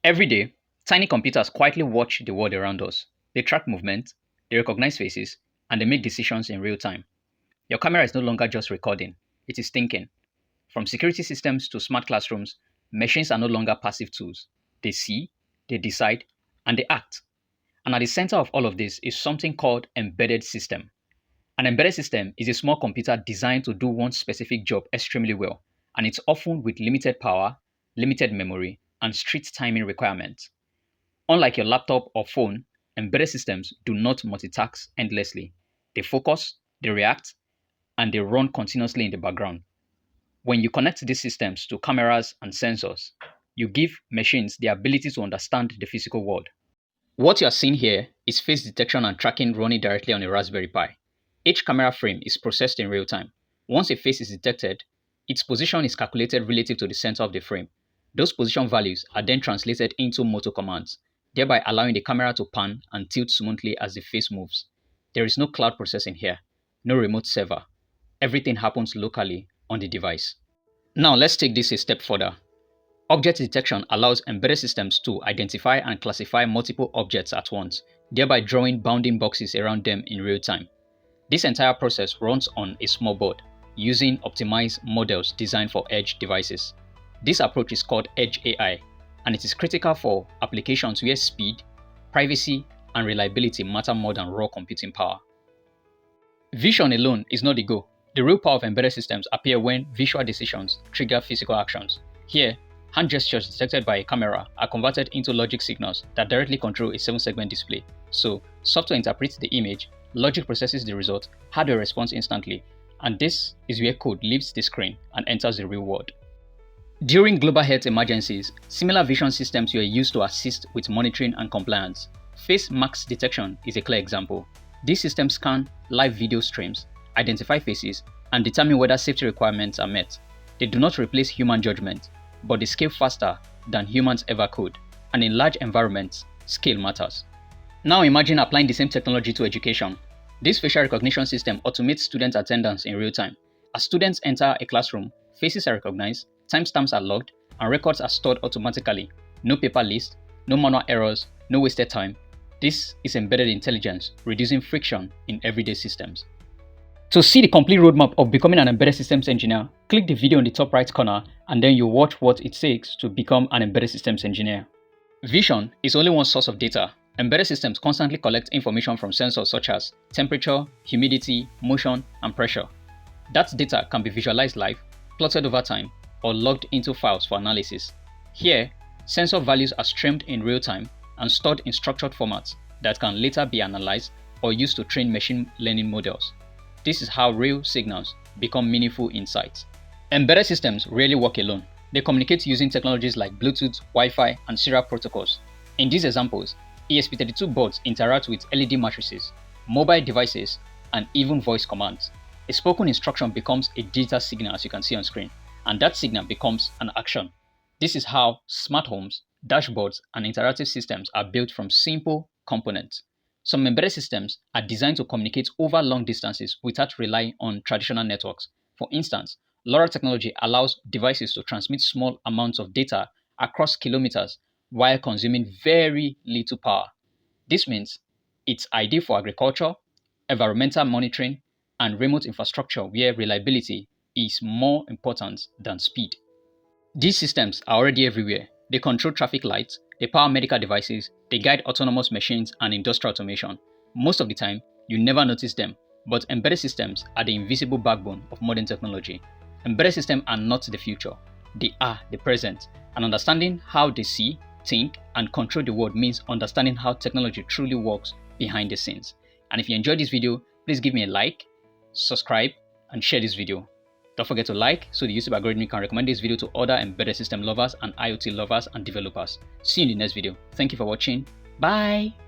Every day, tiny computers quietly watch the world around us. They track movement, they recognize faces, and they make decisions in real time. Your camera is no longer just recording, it is thinking. From security systems to smart classrooms, machines are no longer passive tools. They see, they decide, and they act. And at the center of all of this is something called embedded system. An embedded system is a small computer designed to do one specific job extremely well, and it's often with limited power, limited memory, and strict timing requirements. Unlike your laptop or phone, embedded systems do not multitask endlessly. They focus, they react, and they run continuously in the background. When you connect these systems to cameras and sensors, you give machines the ability to understand the physical world. What you are seeing here is face detection and tracking running directly on a Raspberry Pi. Each camera frame is processed in real time. Once a face is detected, its position is calculated relative to the center of the frame. Those position values are then translated into motor commands, thereby allowing the camera to pan and tilt smoothly as the face moves. There is no cloud processing here, no remote server. Everything happens locally on the device. Now let's take this a step further. Object detection allows embedded systems to identify and classify multiple objects at once, thereby drawing bounding boxes around them in real time. This entire process runs on a small board, using optimized models designed for edge devices. This approach is called Edge AI, and it is critical for applications where speed, privacy, and reliability matter more than raw computing power. Vision alone is not the goal. The real power of embedded systems appear when visual decisions trigger physical actions. Here, hand gestures detected by a camera are converted into logic signals that directly control a 7-segment display. So, software interprets the image, logic processes the result, hardware responds instantly, and this is where code leaves the screen and enters the real world. During global health emergencies, similar vision systems were used to assist with monitoring and compliance. Face mask detection is a clear example. These systems scan live video streams, identify faces, and determine whether safety requirements are met. They do not replace human judgment, but they scale faster than humans ever could, and in large environments, scale matters. Now imagine applying the same technology to education. This facial recognition system automates student attendance in real time. As students enter a classroom, faces are recognized, timestamps are logged, and records are stored automatically. No paper list, no manual errors, no wasted time. This is embedded intelligence, reducing friction in everyday systems. To see the complete roadmap of becoming an embedded systems engineer, click the video in the top right corner and then you watch what it takes to become an embedded systems engineer. Vision is only one source of data. Embedded systems constantly collect information from sensors such as temperature, humidity, motion, and pressure. That data can be visualized live, plotted over time, or logged into files for analysis. Here, sensor values are streamed in real time and stored in structured formats that can later be analyzed or used to train machine learning models. This is how real signals become meaningful insights. Embedded systems rarely work alone. They communicate using technologies like Bluetooth, Wi-Fi, and serial protocols. In these examples, ESP32 boards interact with LED matrices, mobile devices, and even voice commands. A spoken instruction becomes a digital signal, as you can see on screen, and that signal becomes an action. This is how smart homes, dashboards, and interactive systems are built from simple components. Some embedded systems are designed to communicate over long distances without relying on traditional networks. For instance, LoRa technology allows devices to transmit small amounts of data across kilometers while consuming very little power. This means it's ideal for agriculture, environmental monitoring, and remote infrastructure where reliability is more important than speed. These systems are already everywhere. They control traffic lights, they power medical devices, they guide autonomous machines and industrial automation. Most of the time, you never notice them, but embedded systems are the invisible backbone of modern technology. Embedded systems are not the future, they are the present, and understanding how they see, think, and control the world means understanding how technology truly works behind the scenes. And if you enjoyed this video, please give me a like, subscribe, and share this video. Don't forget to like so the YouTube algorithm can recommend this video to other embedded system lovers and IoT lovers and developers. See you in the next video. Thank you for watching. Bye!